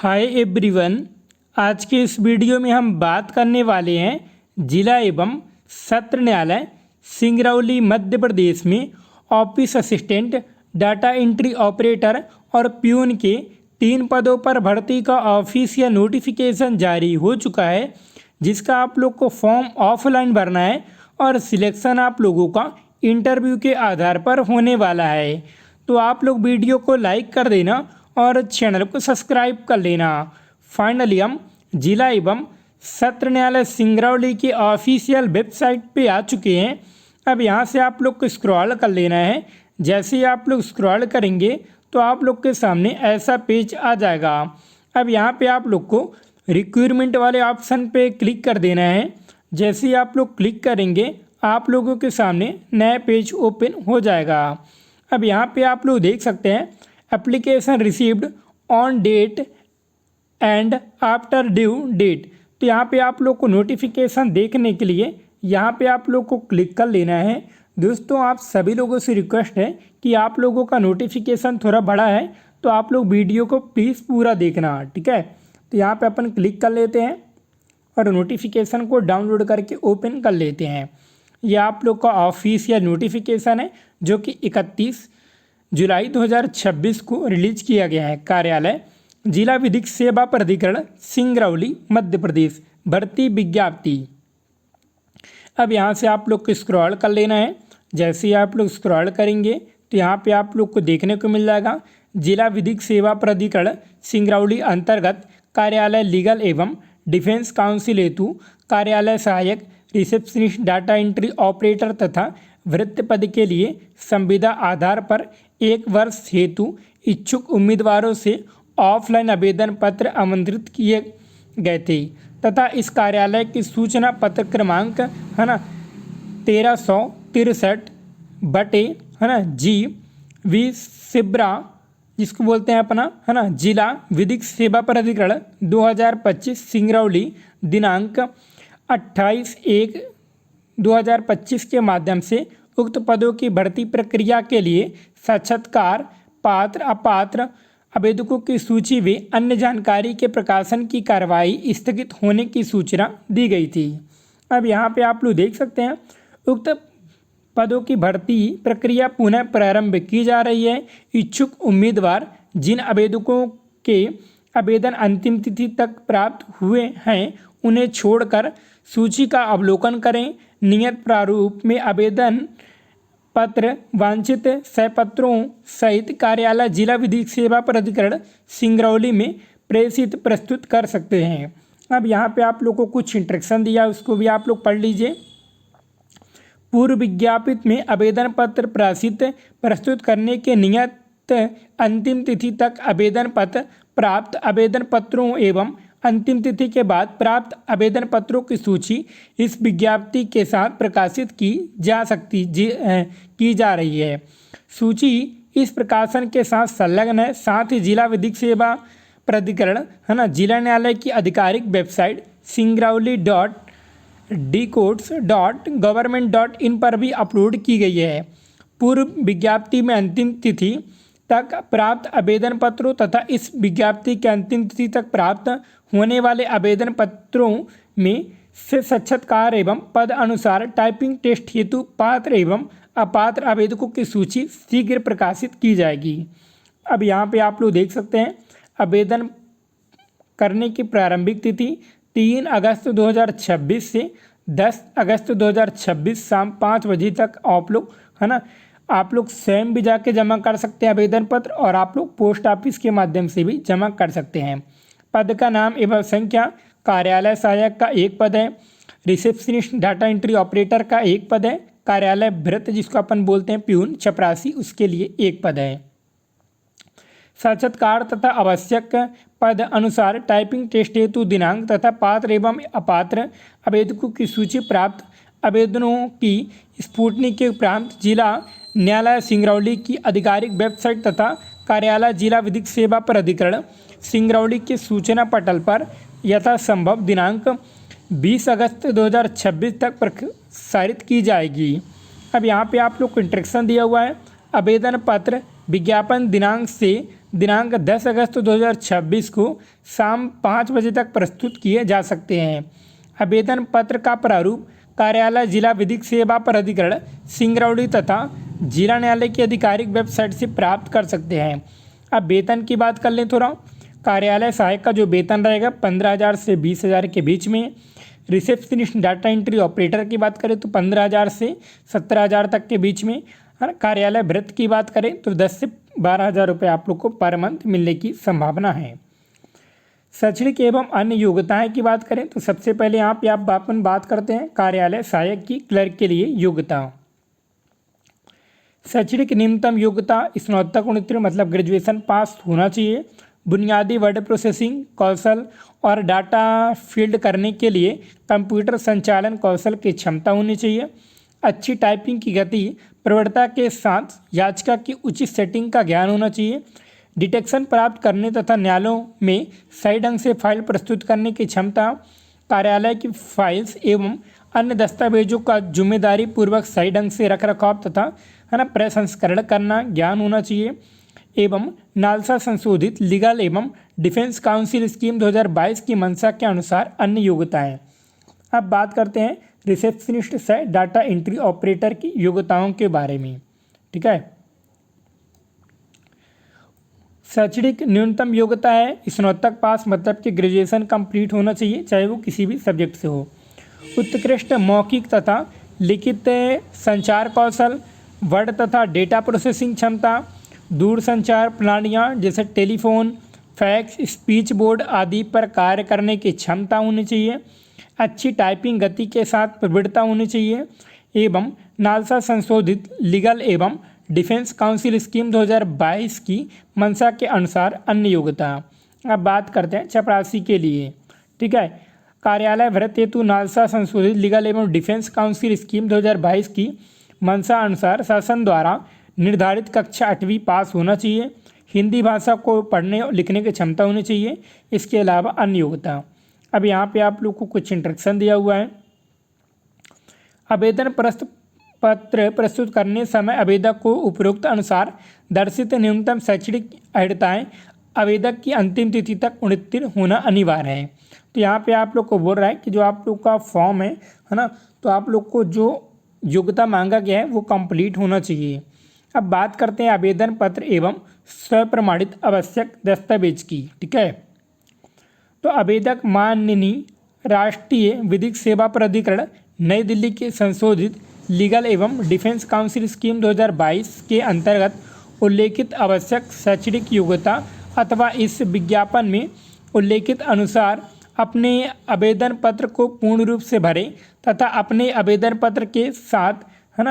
Hi everyone. आज के इस वीडियो में हम बात करने वाले हैं जिला एवं सत्र न्यायालय सिंगरौली मध्य प्रदेश में office assistant, data entry operator और प्यून के 3 पदों पर भर्ती का ऑफिशियल नोटिफिकेशन जारी हो चुका है, जिसका आप लोग को फॉर्म ऑफलाइन भरना है और सिलेक्शन आप लोगों का इंटरव्यू के आधार पर होने वाला है। तो आप लोग वीडियो को लाइक कर देना और चैनल को सब्सक्राइब कर लेना। फाइनली हम जिला एवं सत्र न्यायालय सिंगरौली की ऑफिशियल वेबसाइट पे आ चुके हैं। अब यहाँ से आप लोग को स्क्रॉल कर लेना है। जैसे ही आप लोग स्क्रॉल करेंगे तो आप लोग के सामने ऐसा पेज आ जाएगा। अब यहाँ पे आप लोग को रिक्वायरमेंट वाले ऑप्शन पे क्लिक कर देना है। जैसे ही आप लोग क्लिक करेंगे आप लोगों के सामने नया पेज ओपन हो जाएगा। अब यहाँ पे आप लोग देख सकते हैं application received on date and after due date. तो यहाँ पे आप लोग को नोटिफिकेशन देखने के लिए यहाँ पे आप लोग को क्लिक कर लेना है। दोस्तों, आप सभी लोगों से रिक्वेस्ट है कि आप लोगों का नोटिफिकेशन थोड़ा बड़ा है तो आप लोग वीडियो को प्लीज़ पूरा देखना, ठीक है। तो यहाँ पे अपन क्लिक कर लेते हैं और नोटिफिकेशन को डाउनलोड करके ओपन कर लेते हैं। ये आप लोग का ऑफिशियल नोटिफिकेशन है जो कि 31 जुलाई 2026 को रिलीज किया गया है। कार्यालय जिला विधिक सेवा प्राधिकरण सिंगरौली मध्य प्रदेश, भर्ती विज्ञप्ति। अब यहाँ से आप लोग को स्क्रॉल कर लेना है। जैसे ही आप लोग स्क्रॉल करेंगे तो यहाँ पे आप लोग को देखने को मिल जाएगा जिला विधिक सेवा प्राधिकरण सिंगरौली अंतर्गत कार्यालय लीगल एवं डिफेंस काउंसिल हेतु कार्यालय सहायक, रिसेप्शनिस्ट, डाटा एंट्री ऑपरेटर तथा वृत्त पद के लिए संविदा आधार पर 1 वर्ष हेतु इच्छुक उम्मीदवारों से ऑफलाइन आवेदन पत्र आमंत्रित किए गए थे तथा इस कार्यालय की सूचना पत्र क्रमांक 1363 जी वी सिब्रा, जिसको बोलते हैं अपना जिला विधिक सेवा प्राधिकरण 2025 सिंगरौली, दिनांक 28/1/2025 के माध्यम से उक्त पदों की भर्ती प्रक्रिया के लिए साक्षात्कार, पात्र अपात्र आवेदकों की सूची व अन्य जानकारी के प्रकाशन की कार्रवाई स्थगित होने की सूचना दी गई थी। अब यहाँ पे आप लोग देख सकते हैं उक्त पदों की भर्ती प्रक्रिया पुनः प्रारंभ की जा रही है। इच्छुक उम्मीदवार जिन आवेदकों के आवेदन अंतिम तिथि तक प्राप्त हुए हैं उन्हें छोड़कर सूची का अवलोकन करें। नियत प्रारूप में आवेदन पत्र वांछित सहपत्रों सहित कार्यालय जिला विधिक सेवा प्राधिकरण सिंगरौली में प्रेषित प्रस्तुत कर सकते हैं। अब यहाँ पे आप लोग को कुछ इंस्ट्रक्शन दिया, उसको भी आप लोग पढ़ लीजिए। पूर्व विज्ञापित में आवेदन पत्र प्रस्तुत करने के नियत अंतिम तिथि तक आवेदन पत्र प्राप्त आवेदन पत्रों एवं अंतिम तिथि के बाद प्राप्त आवेदन पत्रों की सूची इस विज्ञप्ति के साथ प्रकाशित की जा रही है। सूची इस प्रकाशन के साथ संलग्न है। साथ ही जिला विधिक सेवा प्राधिकरण जिला न्यायालय की आधिकारिक वेबसाइट singrauli.dcourts.government.in पर भी अपलोड की गई है। पूर्व विज्ञप्ति में अंतिम तिथि तक प्राप्त आवेदन पत्रों तथा इस विज्ञप्ति के अंतिम तिथि तक प्राप्त होने वाले आवेदन पत्रों में से साक्षात्कार एवं पद अनुसार टाइपिंग टेस्ट हेतु पात्र एवं अपात्र आवेदकों की सूची शीघ्र प्रकाशित की जाएगी। अब यहाँ पे आप लोग देख सकते हैं आवेदन करने की प्रारंभिक तिथि 3 अगस्त 2026 से 10 अगस्त 2026 शाम 5 बजे तक आप लोग स्वयं भी जाके जमा कर सकते हैं आवेदन पत्र और आप लोग पोस्ट ऑफिस के माध्यम से भी जमा कर सकते हैं। पद का नाम एवं संख्या, कार्यालय सहायक का 1 पद है, रिसेप्शनिस्ट डाटा एंट्री ऑपरेटर का 1 पद है, कार्यालय भृत्य जिसको अपन बोलते हैं प्यून चपरासी उसके लिए 1 पद है। साक्षात्कार तथा आवश्यक पद अनुसार टाइपिंग टेस्ट हेतु दिनांक तथा पात्र एवं अपात्र आवेदकों की सूची प्राप्त आवेदनों की स्फूटनी के उपरांत जिला न्यायालय सिंगरौली की आधिकारिक वेबसाइट तथा कार्यालय जिला विधिक सेवा प्राधिकरण सिंगरौली के सूचना पटल पर यथासंभव दिनांक 20 अगस्त 2026 तक प्रसारित की जाएगी। अब यहाँ पे आप लोग को इंस्ट्रक्शन दिया हुआ है। आवेदन पत्र विज्ञापन दिनांक से दिनांक 10 अगस्त 2026 को शाम 5 बजे तक प्रस्तुत किए जा सकते हैं। आवेदन पत्र का प्रारूप कार्यालय जिला विधिक सेवा प्राधिकरण सिंगरौली तथा जिला न्यायालय की आधिकारिक वेबसाइट से प्राप्त कर सकते हैं। अब वेतन की बात कर लें थोड़ा। कार्यालय सहायक का जो वेतन रहेगा 15,000 से 20,000 के बीच में। रिसेप्शनिस्ट डाटा एंट्री ऑपरेटर की बात करें तो 15,000 से 17,000 तक के बीच में। और कार्यालय भृत्य की बात करें तो 10 से 12,000 रुपये आप लोग को पर मंथ मिलने की संभावना है। शैक्षणिक एवं अन्य योग्यताएं की बात करें तो सबसे पहले यहाँ पे आप अपन बात करते हैं कार्यालय सहायक की क्लर्क के लिए योग्यता। शैक्षणिक न्यूनतम योग्यता स्नातक उत्तीर्ण मतलब ग्रेजुएशन पास होना चाहिए। बुनियादी वर्ड प्रोसेसिंग कौशल और डाटा फील्ड करने के लिए कंप्यूटर संचालन कौशल की क्षमता होनी चाहिए। अच्छी टाइपिंग की गति प्रवणता के साथ याचिका की उचित सेटिंग का ज्ञान होना चाहिए। डिटेक्शन प्राप्त करने तथा न्यायालयों में सही ढंग से फाइल प्रस्तुत करने की क्षमता। कार्यालय की फाइल्स एवं अन्य दस्तावेजों का जिम्मेदारी पूर्वक सही ढंग से रख रखाव तथा प्रसंस्करण करना ज्ञान होना चाहिए। एवं नालसा संशोधित लीगल एवं डिफेंस काउंसिल स्कीम 2022 की मंशा के अनुसार अन्य योग्यताएं। अब बात करते हैं रिसेप्शनिस्ट से डाटा एंट्री ऑपरेटर की योग्यताओं के बारे में। ठीक है, शैक्षणिक न्यूनतम योग्यता है स्नातक पास मतलब कि ग्रेजुएशन कंप्लीट होना चाहिए, चाहे वो किसी भी सब्जेक्ट से हो। उत्कृष्ट मौखिक तथा लिखित संचार कौशल, वर्ड तथा डेटा प्रोसेसिंग क्षमता, दूरसंचार प्रणालियाँ जैसे टेलीफोन, फैक्स, स्पीच बोर्ड आदि पर कार्य करने की क्षमता होनी चाहिए। अच्छी टाइपिंग गति के साथ प्रवृत्ता होनी चाहिए। एवं नालसा संशोधित लीगल एवं डिफेंस काउंसिल स्कीम 2022 की मंशा के अनुसार अन्य योग्यता। अब बात करते हैं चपरासी के लिए। ठीक है, कार्यालय भृत्य हेतु नालसा संशोधित लीगल एवं डिफेंस काउंसिल स्कीम 2022 की मंशा अनुसार शासन द्वारा निर्धारित कक्षा 8वीं पास होना चाहिए। हिंदी भाषा को पढ़ने और लिखने की क्षमता होनी चाहिए। इसके अलावा अन्य योग्यता। अब यहाँ पे आप लोग को कुछ इंस्ट्रक्शन दिया हुआ है। आवेदन पत्र प्रस्तुत करने समय आवेदक को उपरोक्त अनुसार दर्शित न्यूनतम शैक्षणिक अर्हताएं आवेदक की अंतिम तिथि तक उत्तीर्ण होना अनिवार्य है। तो यहाँ पे आप लोग को बोल रहा है कि जो आप लोग का फॉर्म है ना, तो आप लोग को जो योग्यता मांगा गया है वो कंप्लीट होना चाहिए। अब बात करते हैं आवेदन पत्र एवं स्वप्रमाणित आवश्यक दस्तावेज की। ठीक है, तो आवेदक माननीय राष्ट्रीय विधिक सेवा प्राधिकरण नई दिल्ली के संशोधित लीगल एवं डिफेंस काउंसिल स्कीम 2022 के अंतर्गत उल्लेखित आवश्यक शैक्षणिक योग्यता अथवा इस विज्ञापन में उल्लेखित अनुसार अपने आवेदन पत्र को पूर्ण रूप से भरें तथा अपने आवेदन पत्र के साथ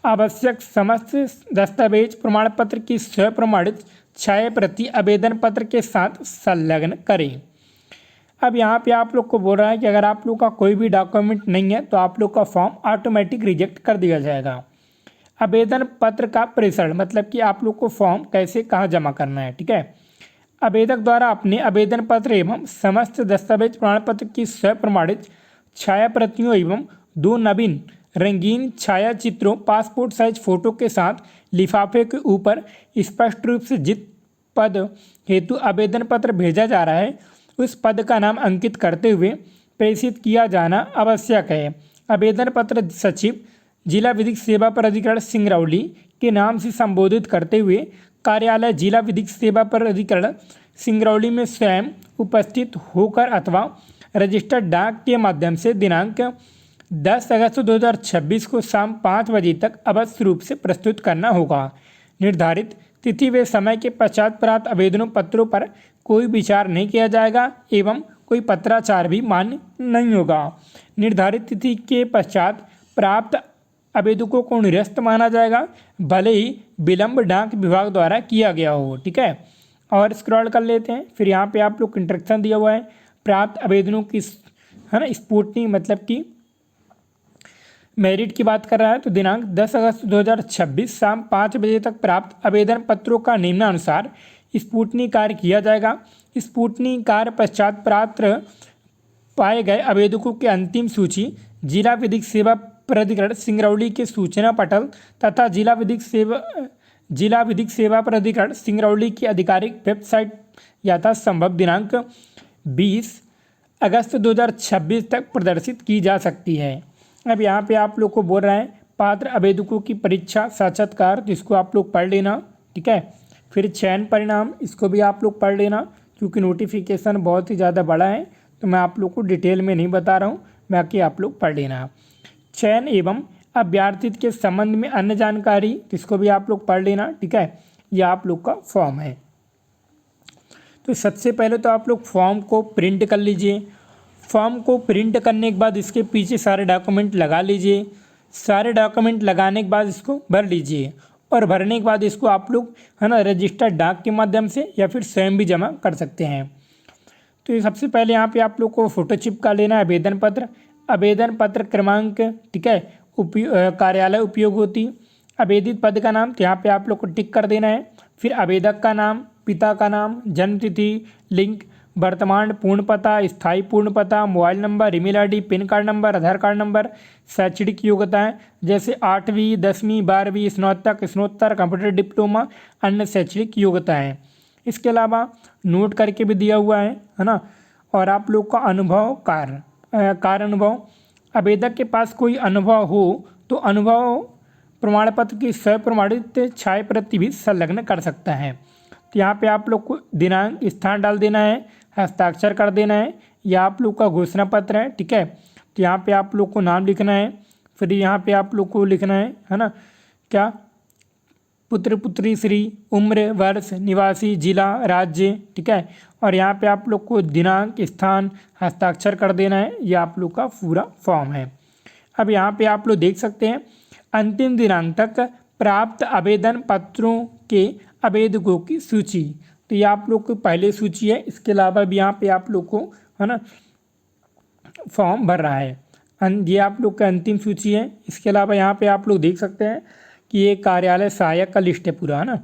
आवश्यक समस्त दस्तावेज प्रमाण पत्र की स्वप्रमाणित छाया प्रति आवेदन पत्र के साथ संलग्न करें। अब यहाँ पे आप लोग को बोल रहा है कि अगर आप लोग का कोई भी डॉक्यूमेंट नहीं है तो आप लोग का फॉर्म ऑटोमेटिक रिजेक्ट कर दिया जाएगा। आवेदन पत्र का प्रेषण मतलब कि आप लोग को फॉर्म कैसे कहाँ जमा करना है। ठीक है, आवेदक द्वारा अपने आवेदन पत्र एवं समस्त दस्तावेज प्रमाण पत्र की स्वप्रमाणित छाया प्रतियों एवं 2 नवीन रंगीन छाया चित्रों पासपोर्ट साइज फोटो के साथ लिफाफे के ऊपर स्पष्ट रूप से जिस पद हेतु आवेदन पत्र भेजा जा रहा है उस पद का नाम अंकित करते हुए प्रेषित किया जाना आवश्यक है। आवेदन पत्र सचिव जिला विधिक सेवा प्राधिकरण सिंगरौली के नाम से संबोधित करते हुए कार्यालय जिला विधिक सेवा प्राधिकरण सिंगरौली में स्वयं उपस्थित होकर अथवा रजिस्टर्ड डाक के माध्यम से दिनांक 10 अगस्त 2026 को शाम 5 बजे तक अवश्य रूप से प्रस्तुत करना होगा। निर्धारित तिथि व समय के पश्चात प्राप्त आवेदनों पत्रों पर कोई विचार नहीं किया जाएगा एवं कोई पत्राचार भी मान्य नहीं होगा। निर्धारित तिथि के पश्चात प्राप्त आवेदकों को निरस्त माना जाएगा, भले ही विलंब डाक विभाग द्वारा किया गया हो। ठीक है, और स्क्रॉल कर लेते हैं। फिर यहाँ पे आप लोग को इंस्ट्रक्शन दिया हुआ है। प्राप्त आवेदनों की स्पूटनी मतलब कि मेरिट की बात कर रहा है तो दिनांक 10 अगस्त 2026 शाम 5 बजे तक प्राप्त आवेदन पत्रों का निम्नानुसार स्पूटनी कार्य किया जाएगा। स्पूटनी कार्य पश्चात प्राप्त पाए गए आवेदकों की अंतिम सूची जिला विधिक सेवा प्राधिकरण सिंगरौली के सूचना पटल तथा जिला विधिक सेवा जिला विधिक सेवा प्राधिकरण सिंगरौली की आधिकारिक वेबसाइट यथासंभव दिनांक 20 अगस्त 2026 तक प्रदर्शित की जा सकती है। अब यहाँ पे आप लोग को बोल रहे हैं पात्र आवेदकों की परीक्षा साक्षात्कार, जिसको आप लोग पढ़ लेना, ठीक है। फिर चयन परिणाम, इसको भी आप लोग पढ़ लेना, क्योंकि नोटिफिकेशन बहुत ही ज़्यादा बड़ा है तो मैं आप लोग को डिटेल में नहीं बता रहा हूँ, बाकी आप लोग पढ़ लेना। चयन एवं अभ्यर्थी के संबंध में अन्य जानकारी, जिसको भी आप लोग पढ़ लेना, ठीक है। यह आप लोग का फॉर्म है। तो सबसे पहले तो आप लोग फॉर्म को प्रिंट कर लीजिए। फॉर्म को प्रिंट करने के बाद इसके पीछे सारे डॉक्यूमेंट लगा लीजिए। सारे डॉक्यूमेंट लगाने के बाद इसको भर लीजिए, और भरने के बाद इसको आप लोग है ना रजिस्टर्ड डाक के माध्यम से या फिर स्वयं भी जमा कर सकते हैं। तो ये सबसे पहले यहाँ पे आप लोग को फ़ोटो चिपका लेना है आवेदन पत्र क्रमांक, ठीक है, कार्यालय उपयोग होती, आवेदित पद का नाम, तो यहाँ पे आप लोग को टिक कर देना है। फिर आवेदक का नाम, पिता का नाम, जन्म तिथि, लिंक, वर्तमान पूर्ण पता, स्थायी पूर्ण पता, mobile number, email ID, PAN card number, Aadhaar card number, शैक्षणिक योग्यताएं जैसे 8वीं 10वीं 12वीं स्नातक कंप्यूटर डिप्लोमा, अन्य शैक्षणिक योग्यताएं। इसके अलावा नोट करके भी दिया हुआ है ना। और आप लोग का अनुभव कार्य अनुभव, आवेदक के पास कोई अनुभव हो तो अनुभव प्रमाण पत्र की स्वप्रमाणित छाया प्रति भी संलग्न कर सकता है। तो यहाँ पे आप लोग को दिनांक स्थान डाल देना है, हस्ताक्षर कर देना है। यह आप लोग का घोषणा पत्र है, ठीक है। तो यहाँ पे आप लोग को नाम लिखना है। फिर यहाँ पे आप लोग को लिखना है ना, क्या, पुत्र पुत्री श्री, उम्र, वर्ष, निवासी, जिला, राज्य, ठीक है। और यहाँ पे आप लोग को दिनांक, स्थान, हस्ताक्षर कर देना है। यह आप लोग का पूरा फॉर्म है। अब यहाँ पे आप लोग देख सकते हैं अंतिम दिनांक तक प्राप्त आवेदन पत्रों के आवेदकों की सूची। तो ये आप लोग को पहले सूची है। इसके अलावा भी यहाँ पे आप लोग को है ना फॉर्म भर रहा है। ये आप लोग का अंतिम सूची है। इसके अलावा यहाँ पे आप लोग देख सकते हैं कि ये कार्यालय सहायक का लिस्ट है पूरा, है ना।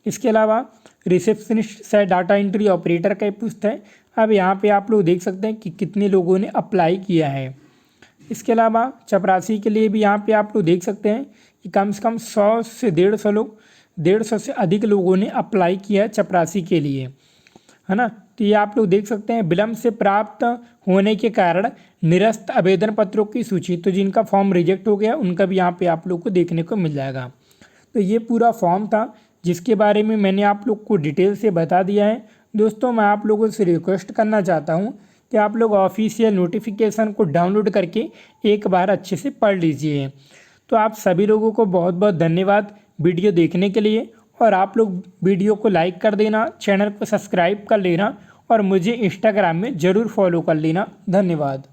इसके अलावा रिसेप्शनिस्ट से डाटा एंट्री ऑपरेटर का पोस्ट है। अब यहाँ पे आप लोग देख सकते हैं कि कितने लोगों ने अप्लाई किया है। इसके अलावा चपरासी के लिए भी यहाँ पे आप लोग देख सकते हैं कि कम से कम 100 से 150 से अधिक लोगों ने अप्लाई किया है चपरासी के लिए, है ना। तो ये आप लोग देख सकते हैं विलम्ब से प्राप्त होने के कारण निरस्त आवेदन पत्रों की सूची। तो जिनका फॉर्म रिजेक्ट हो गया उनका भी यहाँ पे आप लोग को देखने को मिल जाएगा। तो ये पूरा फॉर्म था जिसके बारे में मैंने आप लोग को डिटेल से बता दिया है। दोस्तों, मैं आप लोगों से रिक्वेस्ट करना चाहता हूँ कि आप लोग ऑफिशियल नोटिफिकेशन को डाउनलोड करके एक बार अच्छे से पढ़ लीजिए। तो आप सभी लोगों को बहुत बहुत धन्यवाद वीडियो देखने के लिए, और आप लोग वीडियो को लाइक कर देना, चैनल को सब्सक्राइब कर लेना, और मुझे इंस्टाग्राम में ज़रूर फॉलो कर लेना। धन्यवाद।